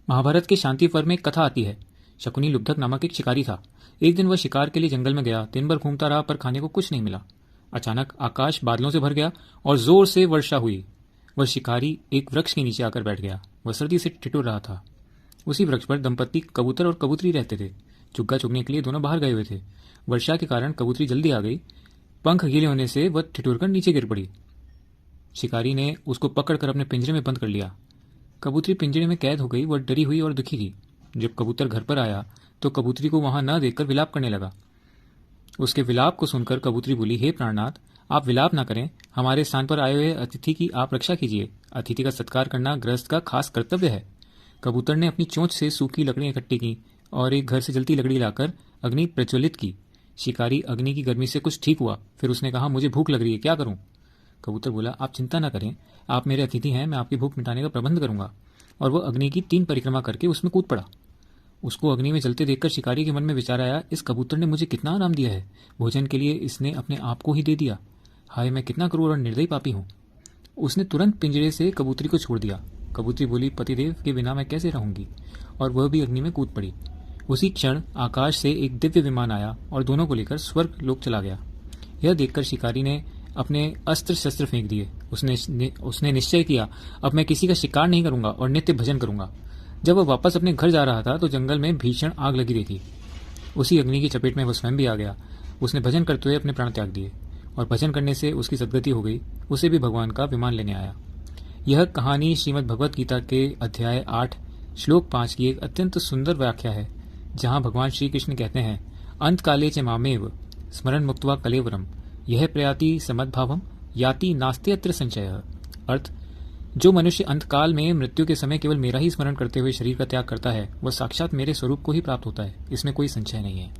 महाभारत के शांति पर्व में एक कथा आती है। शकुनी लुब्धक नामक एक शिकारी था। एक दिन वह शिकार के लिए जंगल में गया। दिन भर घूमता रहा पर खाने को कुछ नहीं मिला। अचानक आकाश बादलों से भर गया और जोर से वर्षा हुई। वह शिकारी एक वृक्ष के नीचे आकर बैठ गया। वह सर्दी से ठिठुर रहा था। उसी वृक्ष पर दंपत्ति कबूतर और कबूतरी रहते थे। चुग्गा चुगने के लिए दोनों बाहर गए हुए थे। वर्षा के कारण कबूतरी जल्दी आ गई। पंख गीले होने से वह ठिठुरकर नीचे गिर पड़ी। शिकारी ने उसको पकड़कर अपने पिंजरे में बंद कर लिया। कबूतरी पिंजरे में कैद हो गई। वह डरी हुई और दुखी थी। जब कबूतर घर पर आया तो कबूतरी को वहां न देखकर विलाप करने लगा। उसके विलाप को सुनकर कबूतरी बोली, हे प्राणनाथ, आप विलाप ना करें। हमारे स्थान पर आए हुए अतिथि की आप रक्षा कीजिए। अतिथि का सत्कार करना गृहस्थ का खास कर्तव्य है। कबूतर ने अपनी चोंच से सूखी लकड़ियां इकट्ठी की और एक घर से जलती लकड़ी लाकर अग्नि प्रज्वलित की। शिकारी अग्नि की गर्मी से कुछ ठीक हुआ। फिर उसने कहा, मुझे भूख लग रही है, क्या करूं? कबूतर बोला, आप चिंता न करें, आप मेरे अतिथि हैं, मैं आपकी भूख मिटाने का प्रबंध करूंगा। और वह अग्नि की 3 परिक्रमा करके उसमें कूद पड़ा। उसको अग्नि में जलते देखकर शिकारी के मन में विचार आया, इस कबूतर ने मुझे कितना आराम दिया है। भोजन के लिए इसने अपने आप को ही दे दिया। हाय, मैं कितना क्रूर और निर्दयी पापी हूं। उसने तुरंत पिंजरे से कबूतरी को छोड़ दिया। कबूतरी बोली, पतिदेव के बिना मैं कैसे रहूंगी? और वह भी अग्नि में कूद पड़ी। उसी क्षण आकाश से एक दिव्य विमान आया और दोनों को लेकर स्वर्ग लोक चला गया। यह देखकर शिकारी ने अपने अस्त्र शस्त्र फेंक दिए। उसने निश्चय किया, अब मैं किसी का शिकार नहीं करूंगा और नित्य भजन करूंगा। जब वह वापस अपने घर जा रहा था तो जंगल में भीषण आग लगी देखी। उसी अग्नि की चपेट में वह स्वयं भी आ गया। उसने भजन करते हुए अपने प्राण त्याग दिए और भजन करने से उसकी सद्गति हो गई। उसे भी भगवान का विमान लेने आया। यह कहानी श्रीमद् भगवद गीता के अध्याय 8 श्लोक 5 की एक अत्यंत सुंदर व्याख्या है, जहां भगवान श्री कृष्ण कहते हैं, अंत काले च मामेव स्मरण मुक्त्वा कलेवरम यह प्रयाति समद्भावम याति नास्त्यत्र संशय। अर्थ, जो मनुष्य अंतकाल में मृत्यु के समय केवल मेरा ही स्मरण करते हुए शरीर का त्याग करता है, वह साक्षात मेरे स्वरूप को ही प्राप्त होता है, इसमें कोई संशय नहीं है।